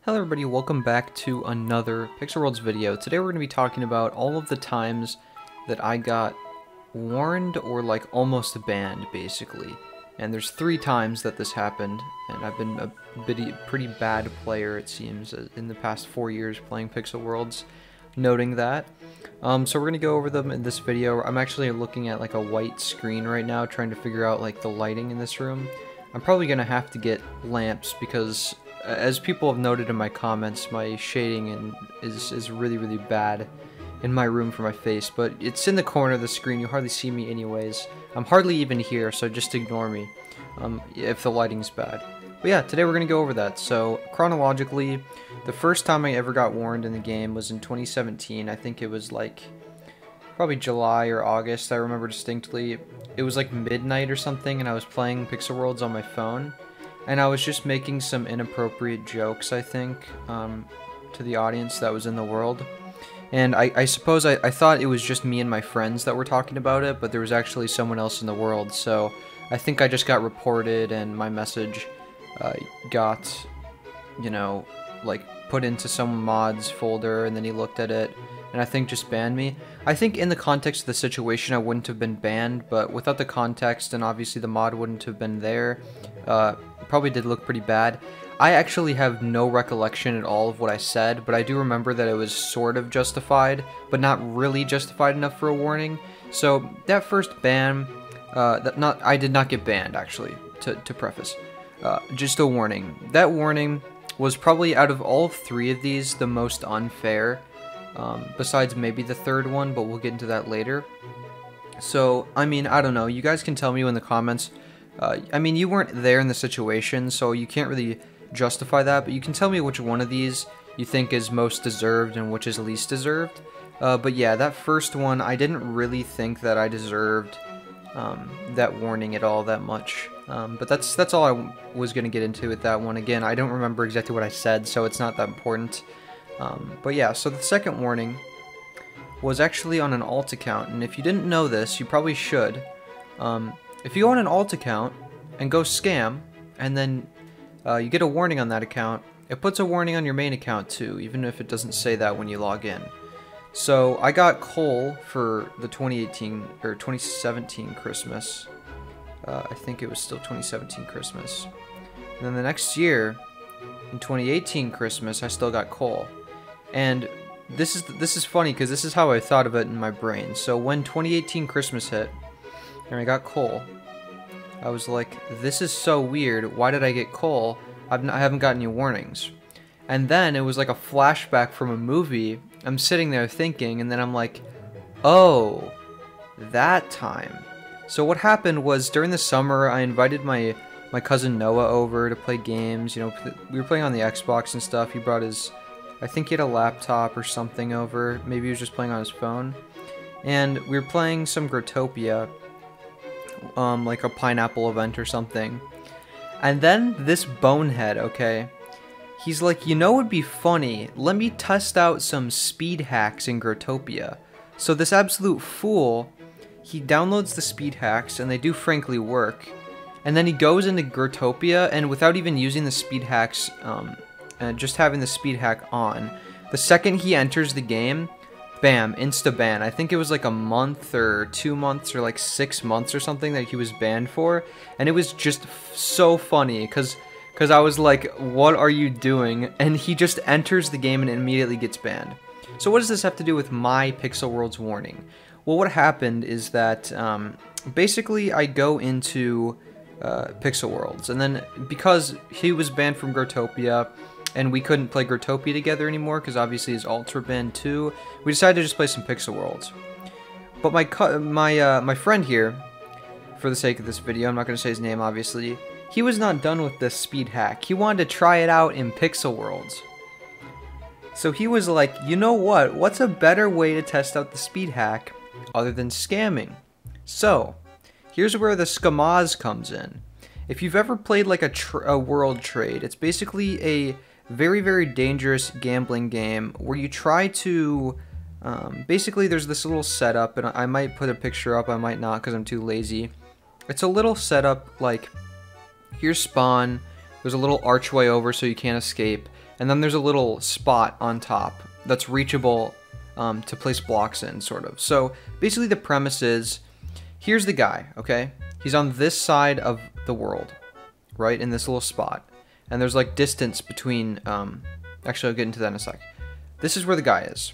Hello everybody, welcome back to another Pixel Worlds video. Today we're going to be talking about all of the times that I got warned or like almost banned basically. And there's 3 times that this happened, and I've been a pretty bad player it seems in the past 4 years playing Pixel Worlds, noting that. So we're going to go over them in this video. I'm actually looking at like a white screen right now trying to figure out like the lighting in this room. I'm probably going to have to get lamps because as people have noted in my comments, my shading is really bad in my room for my face, but it's in the corner of the screen. You hardly see me anyways. I'm hardly even here, so just ignore me if the lighting's bad. But yeah, today we're going to go over that. So chronologically, the first time I ever got warned in the game was in 2017. I think it was like probably July or August. I remember distinctly. It was like midnight or something, and I was playing Pixel Worlds on my phone. And I was just making some inappropriate jokes, I think, to the audience that was in the world. And I suppose I thought it was just me and my friends that were talking about it, but there was actually someone else in the world. So I think I just got reported and my message got, you know, like put into some mods folder, and then he looked at it and I think just banned me. I think in the context of the situation I wouldn't have been banned, but without the context and obviously the mod wouldn't have been there, probably did look pretty bad. I actually have no recollection at all of what I said, but I do remember that it was sort of justified, but not really justified enough for a warning. So that first ban, I did not get banned actually, to preface. Just a warning. That warning was probably out of all 3 of these the most unfair, besides maybe the 3rd one, but we'll get into that later. So, I mean, I don't know. You guys can tell me in the comments. I mean, you weren't there in the situation, so you can't really justify that, but you can tell me which one of these you think is most deserved and which is least deserved. But yeah, that first one, I didn't really think that I deserved that warning at all that much. But that's all I was going to get into with that one. Again, I don't remember exactly what I said, so it's not that important. But yeah, so the second warning was actually on an alt account, and if you didn't know this, you probably should. If you go on an alt account and go scam, and then you get a warning on that account, it puts a warning on your main account too, even if it doesn't say that when you log in. So I got coal for the 2018 or 2017 Christmas. I think it was still 2017 Christmas. And then the next year, in 2018 Christmas, I still got coal. And this is funny because this is how I thought of it in my brain. So when 2018 Christmas hit, and I got coal, I was like, this is so weird. Why did I get coal? I haven't gotten any warnings. And then it was like a flashback from a movie. I'm sitting there thinking, and then I'm like, oh, that time. So what happened was during the summer, I invited my cousin Noah over to play games. You know, we were playing on the Xbox and stuff. He brought his, I think he had a laptop or something over. Maybe he was just playing on his phone. And we were playing some Growtopia, like a pineapple event or something. And then this bonehead, okay, he's like, you know, it'd be funny, let me test out some speed hacks in Growtopia. So this absolute fool, he downloads the speed hacks, and they do frankly work, and then he goes into Growtopia, and without even using the speed hacks, just having the speed hack on, the second he enters the game, bam, insta-ban. I think it was like a month or 2 months or like 6 months or something that he was banned for. And it was just so funny because I was like, what are you doing? And he just enters the game and immediately gets banned. So what does this have to do with my Pixel Worlds warning? Well, what happened is that basically I go into Pixel Worlds, and then because he was banned from Growtopia, and we couldn't play Growtopia together anymore because obviously his alts were banned too, we decided to just play some Pixel Worlds. But my friend here, for the sake of this video, I'm not going to say his name obviously, he was not done with this speed hack. He wanted to try it out in Pixel Worlds. So he was like, you know what? What's a better way to test out the speed hack other than scamming? So here's where the Skamaz comes in. If you've ever played like a World Trade, it's basically a very dangerous gambling game where you try to basically there's this little setup, and I might put a picture up, I might not because I'm too lazy. It's a little setup like here's spawn, there's a little archway over so you can't escape, and then there's a little spot on top that's reachable to place blocks in, sort of. So basically the premise is, here's the guy, okay? He's on this side of the world, right, in this little spot. And there's like distance between, actually I'll get into that in a sec. This is where the guy is.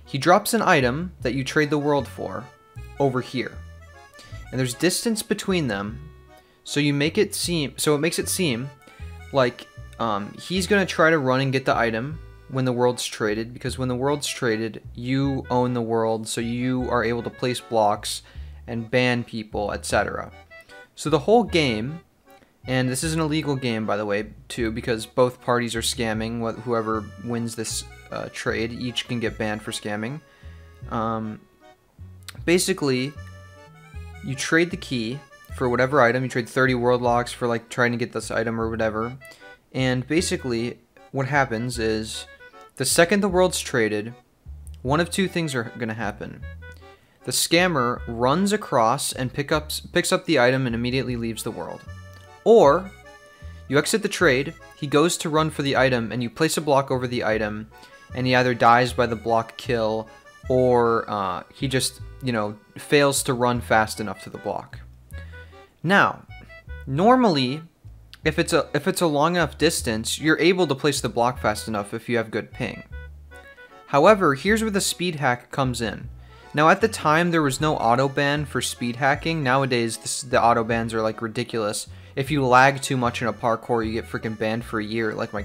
He drops an item that you trade the world for over here. And there's distance between them, so you make it seem, so it makes it seem like he's gonna try to run and get the item when the world's traded, because when the world's traded, you own the world, so you are able to place blocks and ban people, etc. So the whole game, and this is an illegal game, by the way, too, because both parties are scamming. Whoever wins this trade, each can get banned for scamming. Basically, you trade the key for whatever item. You trade 30 world locks for like trying to get this item or whatever. And basically, what happens is, the second the world's traded, one of two things are going to happen. The scammer runs across and picks up the item and immediately leaves the world. Or, you exit the trade, he goes to run for the item, and you place a block over the item, and he either dies by the block kill, or he just, you know, fails to run fast enough to the block. Now, normally, if it's a long enough distance, you're able to place the block fast enough if you have good ping. However, here's where the speed hack comes in. Now, at the time, there was no auto ban for speed hacking. Nowadays, the auto bans are like ridiculous. If you lag too much in a parkour, you get freaking banned for a year, like my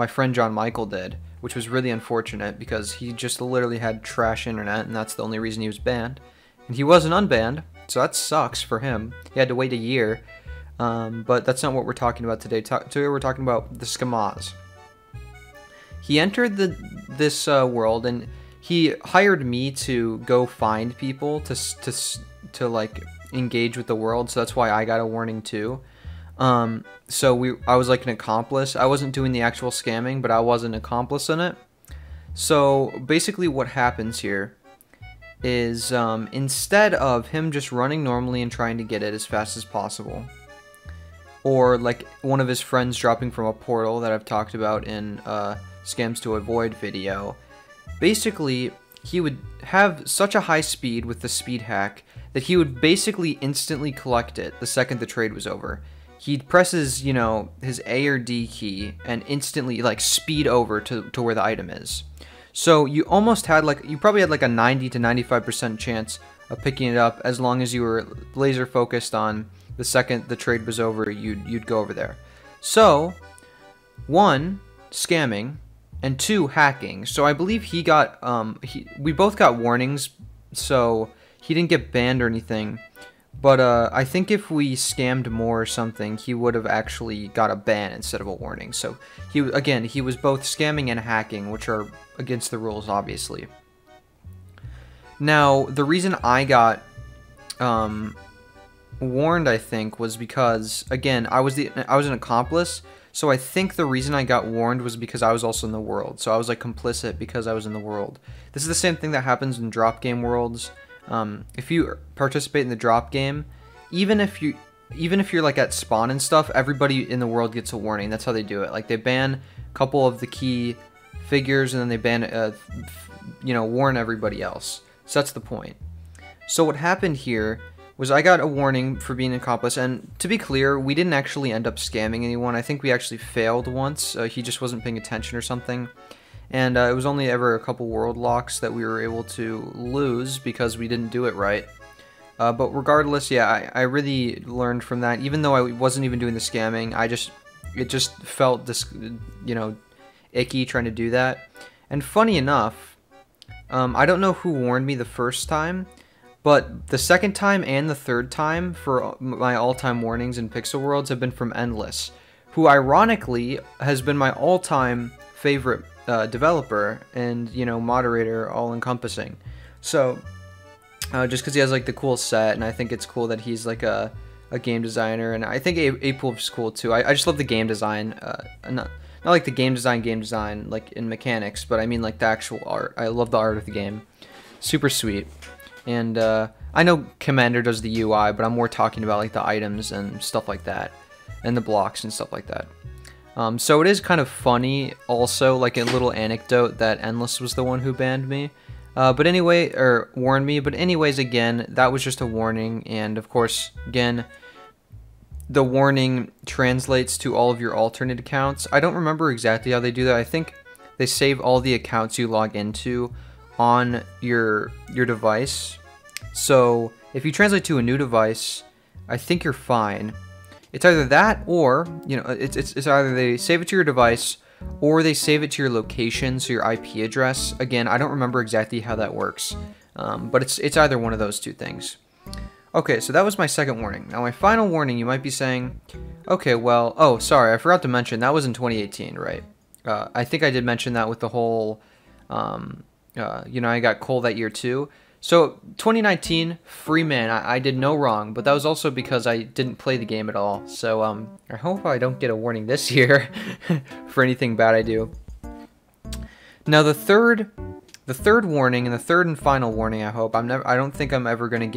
friend John Michael did, which was really unfortunate because he just literally had trash internet, and that's the only reason he was banned. And he wasn't unbanned, so that sucks for him. He had to wait a year. But that's not what we're talking about today. Today we're talking about the Skamaz. He entered this world, and he hired me to go find people to like engage with the world. So that's why I got a warning too. So I was like an accomplice. I wasn't doing the actual scamming, but I was an accomplice in it. So basically, what happens here is instead of him just running normally and trying to get it as fast as possible, or like one of his friends dropping from a portal that I've talked about in Scams to Avoid video, basically he would have such a high speed with the speed hack that he would basically instantly collect it the second the trade was over. He'd press his, you know, his A or D key and instantly like speed over to where the item is. So you almost had like, you probably had like a 90 to 95% chance of picking it up as long as you were laser focused on the second the trade was over, you'd go over there. So, 1, scamming, and 2, hacking. So I believe he got, we both got warnings, so he didn't get banned or anything. But I think if we scammed more or something, he would have actually got a ban instead of a warning. So, he was both scamming and hacking, which are against the rules, obviously. Now, the reason I got warned, I think, was because, again, I was an accomplice, so I think the reason I got warned was because I was also in the world. So I was like complicit because I was in the world. This is the same thing that happens in drop game worlds. If you participate in the drop game, even if you're like at spawn and stuff, everybody in the world gets a warning. That's how they do it. Like they ban a couple of the key figures, and then they ban, warn everybody else. So that's the point. So what happened here was I got a warning for being an accomplice, and to be clear, we didn't actually end up scamming anyone. I think we actually failed once. He just wasn't paying attention or something. And it was only ever a couple world locks that we were able to lose because we didn't do it right. But regardless, yeah, I really learned from that. Even though I wasn't even doing the scamming, it just felt this, icky trying to do that. And funny enough, I don't know who warned me the first time, but the second time and the third time for my all-time warnings in Pixel Worlds have been from Endless, who ironically has been my all-time favorite developer and, moderator, all-encompassing. So, just because he has, like, the cool set, and I think it's cool that he's, like, a game designer, and I think Apewolf's cool, too. I just love the game design, not like the game design, like, in mechanics, but I mean, like, the actual art. I love the art of the game. Super sweet. And I know Commander does the UI, but I'm more talking about like the items and stuff like that, and the blocks and stuff like that. So it is kind of funny also, like a little anecdote, that Endless was the one who banned me. But anyway, or warned me, but anyways, again, that was just a warning, and of course, again, the warning translates to all of your alternate accounts. I don't remember exactly how they do that. I think they save all the accounts you log into on your device. So if you translate to a new device, I think you're fine. It's either that, or, you know, it's either they save it to your device, or they save it to your location, so your IP address. Again, I don't remember exactly how that works, but it's either one of those two things. Okay, so that was my second warning. Now my final warning, you might be saying, okay, well, oh, sorry, I forgot to mention, that was in 2018, right? I think I did mention that with the whole, you know, I got coal that year too. So 2019, free man, I did no wrong, but that was also because I didn't play the game at all. So I hope I don't get a warning this year for anything bad I do. Now the third warning, and the third and final warning, I hope, I don't think I'm ever gonna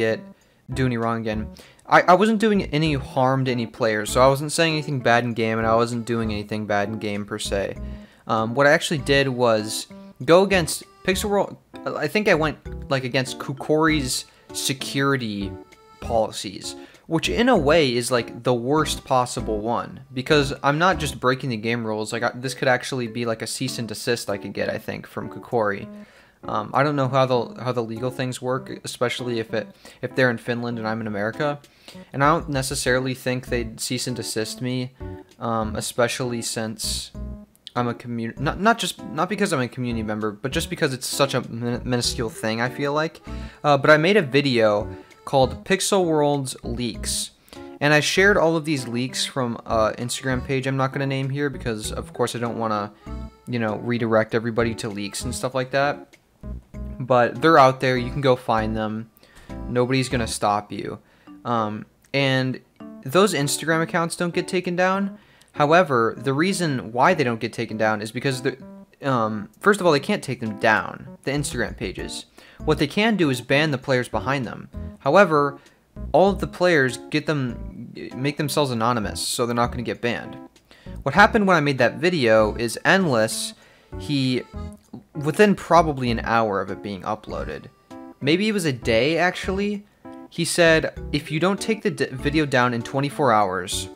do any wrong again. I wasn't doing any harm to any players, so I wasn't saying anything bad in game, and I wasn't doing anything bad in game per se. What I actually did was go against Pixelworld. I think I went like against Kukori's security policies, which in a way is like the worst possible one, because I'm not just breaking the game rules. Like this could actually be like a cease and desist I could get, I think, from Kukori. I don't know how the legal things work, especially if they're in Finland and I'm in America, and I don't necessarily think they'd cease and desist me, especially since I'm a community, not because I'm a community member, but just because it's such a minuscule thing, I feel like. But I made a video called Pixelworld's Leaks, and I shared all of these leaks from an Instagram page I'm not going to name here, because of course I don't want to, you know, redirect everybody to leaks and stuff like that. But they're out there, you can go find them. Nobody's going to stop you. And those Instagram accounts don't get taken down. However, the reason why they don't get taken down is because, first of all, they can't take them down, the Instagram pages. What they can do is ban the players behind them. However, all of the players make themselves anonymous, so they're not going to get banned. What happened when I made that video is Endless, within probably an hour of it being uploaded, maybe it was a day actually, he said, if you don't take the video down in 24 hours,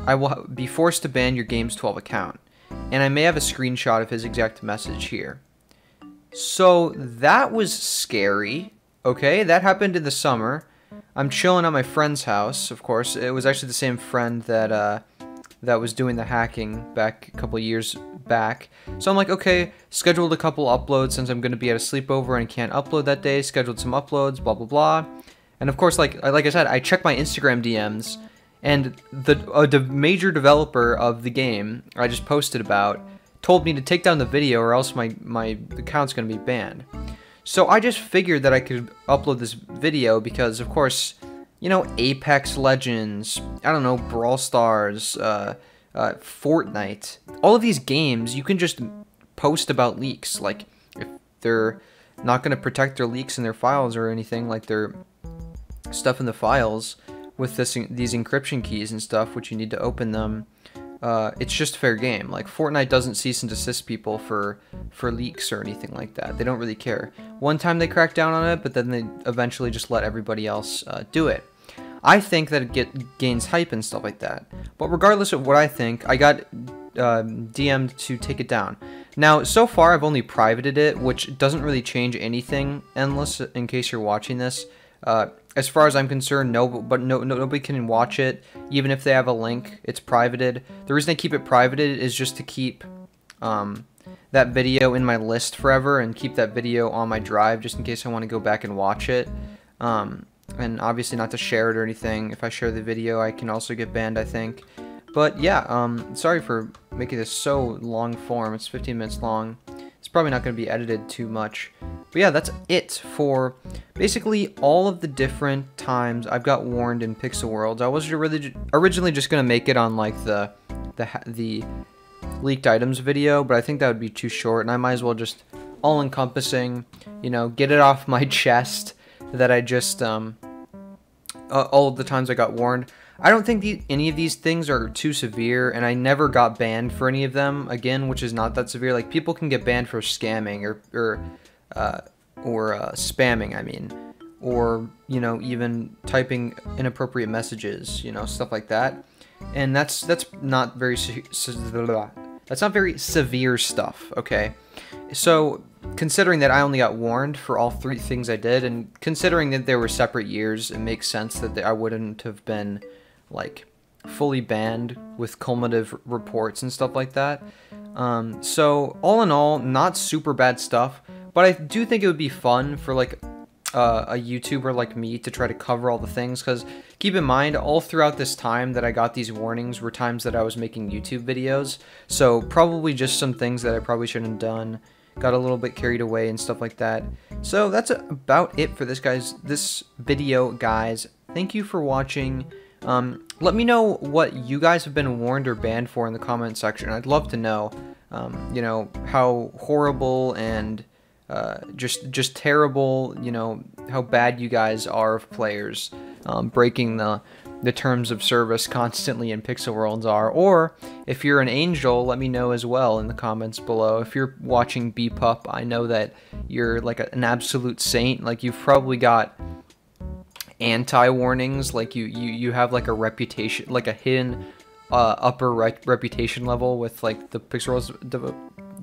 I will be forced to ban your Games 12 account. And I may have a screenshot of his exact message here. So that was scary. Okay, that happened in the summer. I'm chilling at my friend's house, of course. It was actually the same friend that was doing the hacking back a couple years back. So I'm like, okay, scheduled a couple uploads since I'm going to be at a sleepover and can't upload that day. Scheduled some uploads, blah, blah, blah. And of course, like I said, I checked my Instagram DMs, and the major developer of the game I just posted about told me to take down the video or else my account's going to be banned. So I just figured that I could upload this video because, of course, you know, Apex Legends, I don't know, Brawl Stars, Fortnite, all of these games, you can just post about leaks. Like, if they're not going to protect their leaks in their files or anything, like their stuff in the files with these encryption keys and stuff, which you need to open them, it's just fair game. Like, Fortnite doesn't cease and desist people for leaks or anything like that. They don't really care. One time they crack down on it, but then they eventually just let everybody else do it. I think that it gains hype and stuff like that. But regardless of what I think, I got DM'd to take it down. Now, so far I've only privated it, which doesn't really change anything, Endless, in case you're watching this. As far as I'm concerned, nobody can watch it, even if they have a link. It's privated. The reason I keep it privated is just to keep that video in my list forever and keep that video on my drive just in case I want to go back and watch it. And obviously not to share it or anything. If I share the video, I can also get banned, I think. But yeah, sorry for making this so long form. It's 15 minutes long. It's probably not going to be edited too much. But yeah, that's it for basically all of the different times I've got warned in Pixel Worlds. I was originally just going to make it on like the leaked items video, but I think that would be too short, and I might as well just all-encompassing, you know, get it off my chest that I just, all of the times I got warned. I don't think any of these things are too severe, and I never got banned for any of them, again, which is not that severe. Like, people can get banned for scamming or spamming, I mean, or, you know, even typing inappropriate messages, you know, stuff like that. And that's not very that's not very severe stuff, okay? So, considering that I only got warned for all 3 things I did, and considering that there were separate years, it makes sense that I wouldn't have been, like, fully banned with cumulative reports and stuff like that. So, all in all, not super bad stuff, but I do think it would be fun for, like, a YouTuber like me to try to cover all the things, because keep in mind, all throughout this time that I got these warnings were times that I was making YouTube videos, so probably just some things that I probably shouldn't have done, got a little bit carried away and stuff like that. So that's about it for this video, guys. Thank you for watching. Let me know what you guys have been warned or banned for in the comment section. I'd love to know, you know, how horrible and just terrible, you know, how bad you guys are of players, breaking the terms of service constantly in Pixel Worlds are. Or if you're an angel, let me know as well in the comments below. If you're watching BPup, I know that you're like an absolute saint. Like, you've probably got anti-warnings, like you have like a reputation, like a hidden upper reputation level with like the Pixel Worlds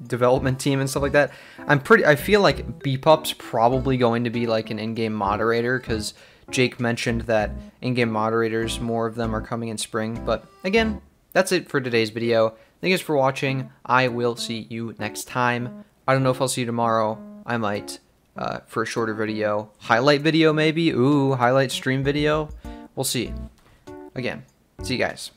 development team and stuff like that. I feel like BPup's probably going to be like an in-game moderator, because Jake mentioned that in-game moderators, more of them are coming in spring. But again, that's it for today's video. Thank you guys for watching. I will see you next time. I don't know if I'll see you tomorrow. I might, for a shorter video. Highlight video maybe? Ooh, highlight stream video? We'll see. Again, see you guys.